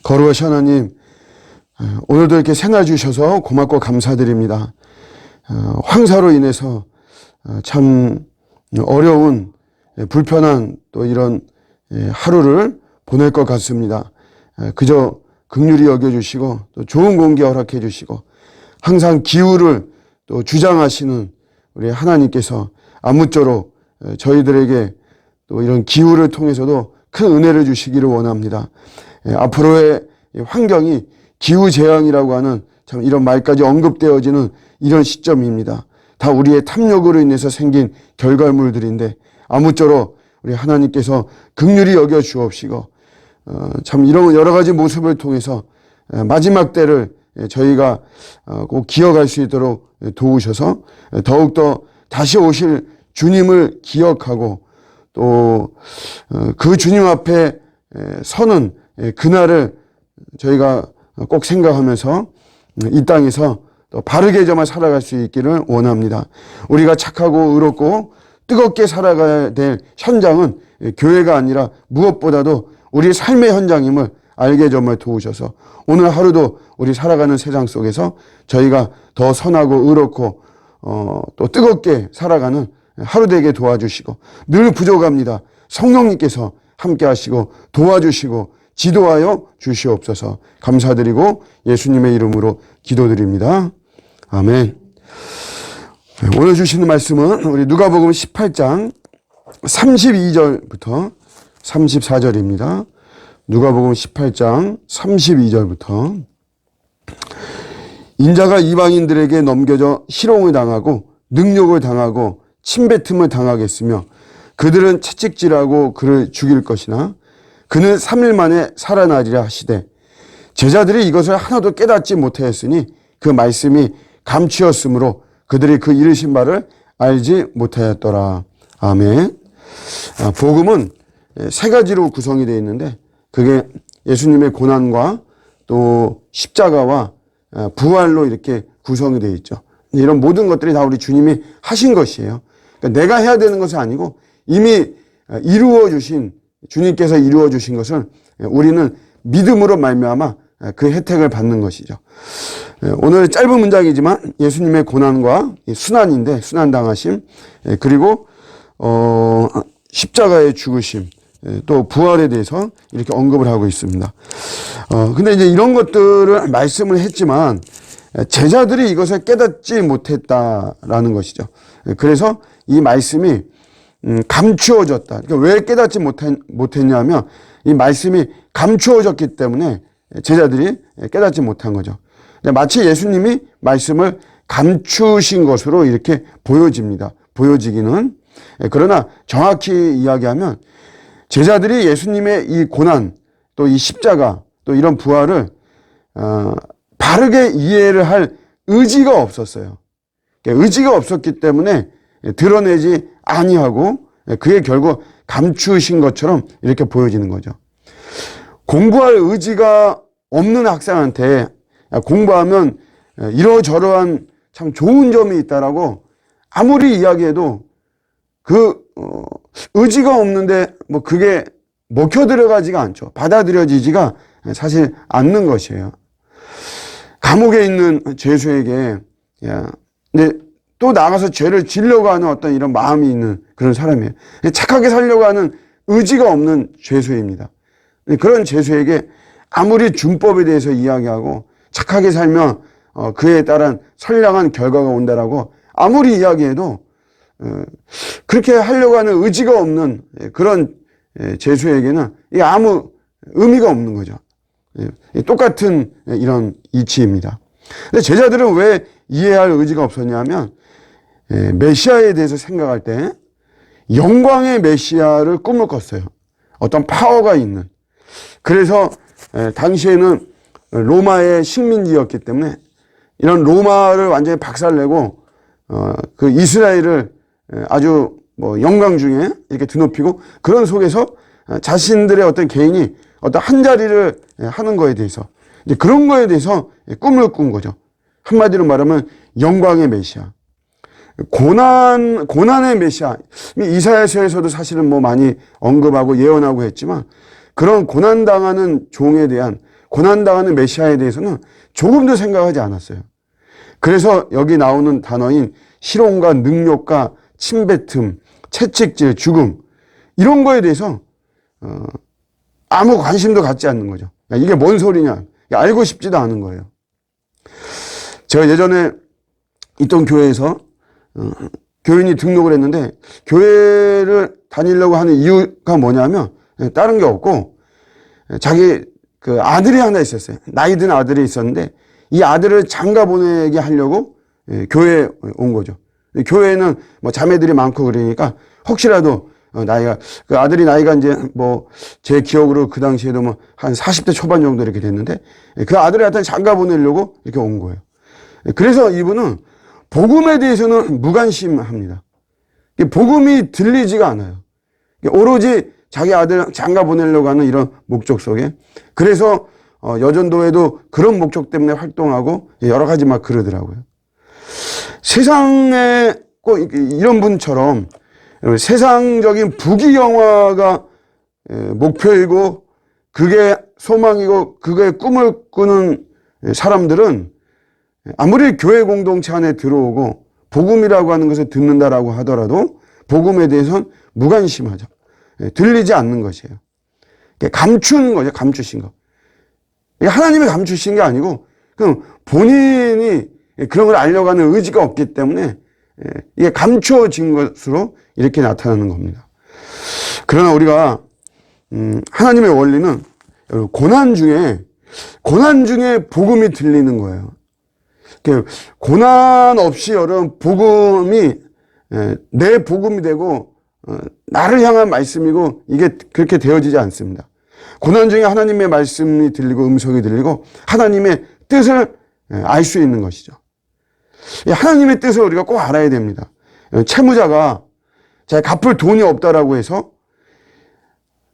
거룩하신 하나님, 오늘도 이렇게 생활 주셔서 고맙고 감사드립니다. 황사로 인해서 참 어려운 불편한 또 이런 하루를 보낼 것 같습니다. 그저 긍휼히 여겨주시고 또 좋은 공기 허락해 주시고 항상 기후를 또 주장하시는 우리 하나님께서 아무쪼록 저희들에게 또 이런 기후를 통해서도 큰 은혜를 주시기를 원합니다. 앞으로의 환경이 기후재앙이라고 하는 참 이런 말까지 언급되어지는 이런 시점입니다. 다 우리의 탐욕으로 인해서 생긴 결과물들인데 아무쪼록 우리 하나님께서 긍휼히 여겨 주옵시고 참 이런 여러 가지 모습을 통해서 마지막 때를 저희가 꼭 기억할 수 있도록 도우셔서 더욱더 다시 오실 주님을 기억하고 또 그 주님 앞에 서는 그날을 저희가 꼭 생각하면서 이 땅에서 또 바르게 정말 살아갈 수 있기를 원합니다. 우리가 착하고 의롭고 뜨겁게 살아가야 될 현장은 교회가 아니라 무엇보다도 우리 삶의 현장임을 알게 정말 도우셔서 오늘 하루도 우리 살아가는 세상 속에서 저희가 더 선하고 의롭고 또 뜨겁게 살아가는 하루 되게 도와주시고 늘 부족합니다. 성령님께서 함께 하시고 도와주시고 지도하여 주시옵소서. 감사드리고 예수님의 이름으로 기도드립니다. 아멘. 오늘 주시는 말씀은 우리 누가복음 18장 32절부터 34절입니다. 누가복음 18장 32절부터 인자가 이방인들에게 넘겨져 희롱을 당하고 능욕을 당하고 침뱉음을 당하겠으며 그들은 채찍질하고 그를 죽일 것이나 그는 3일 만에 살아나리라 하시되 제자들이 이것을 하나도 깨닫지 못하였으니 그 말씀이 감추었으므로 그들이 그 이르신 바를 알지 못하였더라. 아멘. 복음은 세 가지로 구성이 되어 있는데 그게 예수님의 고난과 또 십자가와 부활로 이렇게 구성이 되어 있죠. 이런 모든 것들이 다 우리 주님이 하신 것이에요. 그러니까 내가 해야 되는 것이 아니고 이미 이루어 주신 주님께서 이루어 주신 것을 우리는 믿음으로 말미암아 그 혜택을 받는 것이죠. 오늘 짧은 문장이지만 예수님의 고난과 순환인데 순환당하심 그리고 십자가의 죽으심 또 부활에 대해서 이렇게 언급을 하고 있습니다. 근데 이제 이런 것들을 말씀을 했지만 제자들이 이것을 깨닫지 못했다라는 것이죠. 그래서 이 말씀이 감추어졌다. 그러니까 왜 깨닫지 못했냐면 이 말씀이 감추어졌기 때문에 제자들이 깨닫지 못한 거죠. 마치 예수님이 말씀을 감추신 것으로 이렇게 보여집니다. 보여지기는. 그러나 정확히 이야기하면 제자들이 예수님의 이 고난 또 이 십자가 또 이런 부활을 바르게 이해를 할 의지가 없었어요. 의지가 없었기 때문에 드러내지 아니하고 그게 결국 감추신 것처럼 이렇게 보여지는 거죠. 공부할 의지가 없는 학생한테 공부하면 이러저러한 참 좋은 점이 있다라고 아무리 이야기해도 그 의지가 없는데 뭐 그게 먹혀 들어가지가 않죠. 받아들여지지가 사실 않는 것이에요. 감옥에 있는 죄수에게 근데 또 나가서 죄를 지려고 하는 어떤 이런 마음이 있는 그런 사람이에요. 착하게 살려고 하는 의지가 없는 죄수입니다. 그런 죄수에게 아무리 준법에 대해서 이야기하고 착하게 살면 그에 따른 선량한 결과가 온다라고 아무리 이야기해도 그렇게 하려고 하는 의지가 없는 그런 죄수에게는 이게 아무 의미가 없는 거죠. 똑같은 이런 이치입니다. 근데 제자들은 왜 이해할 의지가 없었냐면 메시아에 대해서 생각할 때 영광의 메시아를 꿈을 꿨어요. 어떤 파워가 있는. 그래서 당시에는 로마의 식민지였기 때문에 이런 로마를 완전히 박살내고 그 이스라엘을 아주 뭐 영광 중에 이렇게 드높이고 그런 속에서 자신들의 어떤 개인이 어떤 한 자리를 하는 거에 대해서 이제 그런 거에 대해서 꿈을 꾼 거죠. 한마디로 말하면 영광의 메시아. 고난의 메시아. 이사야서에서도 사실은 뭐 많이 언급하고 예언하고 했지만 그런 고난당하는 종에 대한 고난당하는 메시아에 대해서는 조금도 생각하지 않았어요. 그래서 여기 나오는 단어인 실온과 능욕과 침뱉음, 채찍질, 죽음 이런 거에 대해서 아무 관심도 갖지 않는 거죠. 이게 뭔 소리냐 알고 싶지도 않은 거예요. 제가 예전에 있던 교회에서 교인이 등록을 했는데 교회를 다니려고 하는 이유가 뭐냐면 다른 게 없고 자기 그 아들이 하나 있었어요. 나이 든 아들이 있었는데 이 아들을 장가 보내게 하려고 교회에 온 거죠. 교회에는 뭐 자매들이 많고 그러니까 혹시라도 나이가 그 아들이 나이가 이제 뭐 제 기억으로 그 당시에도 뭐 한 40대 초반 정도 이렇게 됐는데 그 아들을 하여튼 장가 보내려고 이렇게 온 거예요. 그래서 이분은 복음에 대해서는 무관심합니다. 복음이 들리지가 않아요. 오로지 자기 아들 장가 보내려고 하는 이런 목적 속에 그래서 여전도에도 그런 목적 때문에 활동하고 여러 가지 막 그러더라고요. 세상에 꼭 이런 분처럼 세상적인 부귀영화가 목표이고 그게 소망이고 그게 꿈을 꾸는 사람들은 아무리 교회 공동체 안에 들어오고 복음이라고 하는 것을 듣는다라고 하더라도 복음에 대해서는 무관심하죠. 들리지 않는 것이에요. 감추는 거죠. 감추신 거. 하나님이 감추신 게 아니고 그럼 본인이 그런 걸 알려고 하는 의지가 없기 때문에 이게 감추어진 것으로 이렇게 나타나는 겁니다. 그러나 우리가 하나님의 원리는 고난 중에 복음이 들리는 거예요. 고난 없이 여러분 복음이 내 복음이 되고 나를 향한 말씀이고 이게 그렇게 되어지지 않습니다. 고난 중에 하나님의 말씀이 들리고 음성이 들리고 하나님의 뜻을 알 수 있는 것이죠. 하나님의 뜻을 우리가 꼭 알아야 됩니다. 채무자가 자기 갚을 돈이 없다라고 해서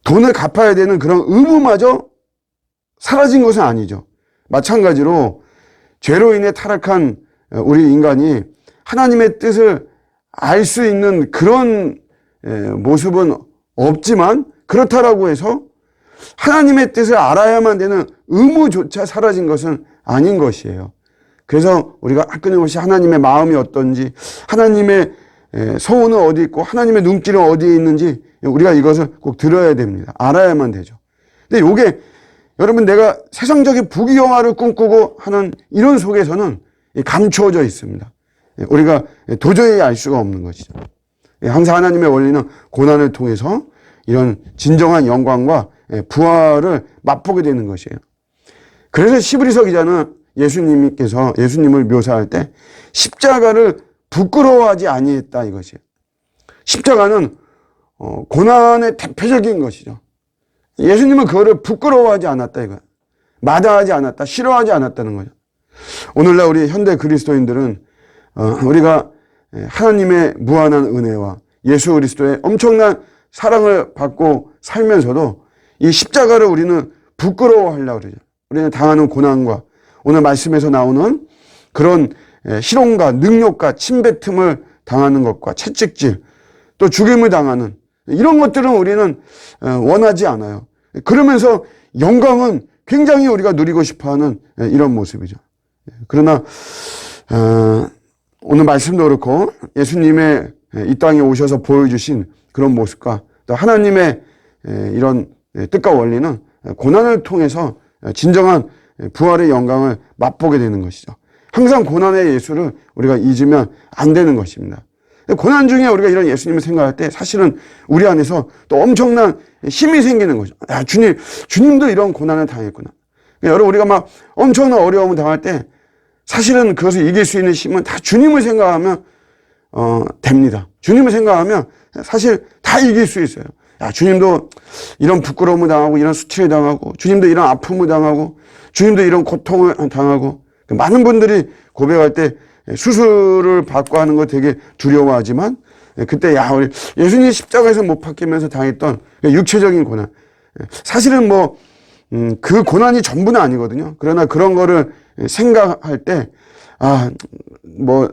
돈을 갚아야 되는 그런 의무마저 사라진 것은 아니죠. 마찬가지로 죄로 인해 타락한 우리 인간이 하나님의 뜻을 알 수 있는 그런 모습은 없지만 그렇다라고 해서 하나님의 뜻을 알아야만 되는 의무조차 사라진 것은 아닌 것이에요. 그래서 우리가 끊임없이 하나님의 마음이 어떤지 하나님의 소원은 어디 있고 하나님의 눈길은 어디에 있는지 우리가 이것을 꼭 들어야 됩니다. 알아야만 되죠. 근데 이게 여러분 내가 세상적인 부귀영화를 꿈꾸고 하는 이런 속에서는 감추어져 있습니다. 우리가 도저히 알 수가 없는 것이죠. 항상 하나님의 원리는 고난을 통해서 이런 진정한 영광과 부활을 맛보게 되는 것이에요. 그래서 시브리서 기자는 예수님을 묘사할 때 십자가를 부끄러워하지 아니했다 이것이에요. 십자가는 고난의 대표적인 것이죠. 예수님은 그거를 부끄러워하지 않았다 이거예요. 마다하지 않았다, 싫어하지 않았다는 거죠. 오늘날 우리 현대 그리스도인들은 우리가 하나님의 무한한 은혜와 예수 그리스도의 엄청난 사랑을 받고 살면서도 이 십자가를 우리는 부끄러워하려고 그러죠. 우리는 당하는 고난과 오늘 말씀에서 나오는 그런 희롱과 능욕과 침뱉음을 당하는 것과 채찍질 또 죽임을 당하는 이런 것들은 우리는 원하지 않아요. 그러면서 영광은 굉장히 우리가 누리고 싶어하는 이런 모습이죠. 그러나 오늘 말씀도 그렇고 예수님의 이 땅에 오셔서 보여주신 그런 모습과 또 하나님의 이런 뜻과 원리는 고난을 통해서 진정한 부활의 영광을 맛보게 되는 것이죠. 항상 고난의 예수를 우리가 잊으면 안 되는 것입니다. 고난 중에 우리가 이런 예수님을 생각할 때 사실은 우리 안에서 또 엄청난 힘이 생기는 거죠. 야, 주님도 이런 고난을 당했구나. 여러분, 우리가 막 엄청난 어려움을 당할 때 사실은 그것을 이길 수 있는 힘은 다 주님을 생각하면, 됩니다. 주님을 생각하면 사실 다 이길 수 있어요. 야, 주님도 이런 부끄러움을 당하고, 이런 수치를 당하고, 주님도 이런 아픔을 당하고, 주님도 이런 고통을 당하고, 많은 분들이 고백할 때 수술을 받고 하는 거 되게 두려워하지만 그때 우리 예수님 십자가에서 못 박히면서 당했던 육체적인 고난 사실은 그 고난이 전부는 아니거든요. 그러나 그런 거를 생각할 때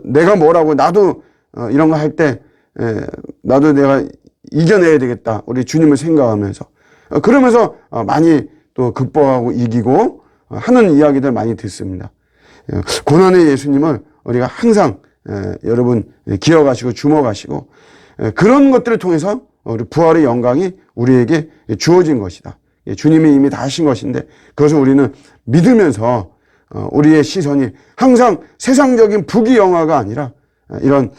내가 뭐라고 나도 이런 거 할 때 나도 내가 이겨내야 되겠다. 우리 주님을 생각하면서 그러면서 많이 또 극복하고 이기고 하는 이야기들 많이 듣습니다. 고난의 예수님을 우리가 항상 여러분 기억하시고 주목하시고 그런 것들을 통해서 우리 부활의 영광이 우리에게 주어진 것이다. 주님이 이미 다 하신 것인데 그것을 우리는 믿으면서 우리의 시선이 항상 세상적인 부귀영화가 아니라 이런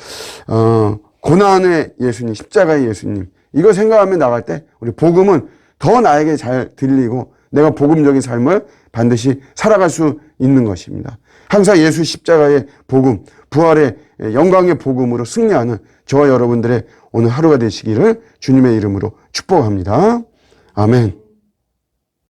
고난의 예수님, 십자가의 예수님 이거 생각하며 나갈 때 우리 복음은 더 나에게 잘 들리고 내가 복음적인 삶을 반드시 살아갈 수 있는 것입니다. 항상 예수 십자가의 복음, 부활의 영광의 복음으로 승리하는 저와 여러분들의 오늘 하루가 되시기를 주님의 이름으로 축복합니다. 아멘.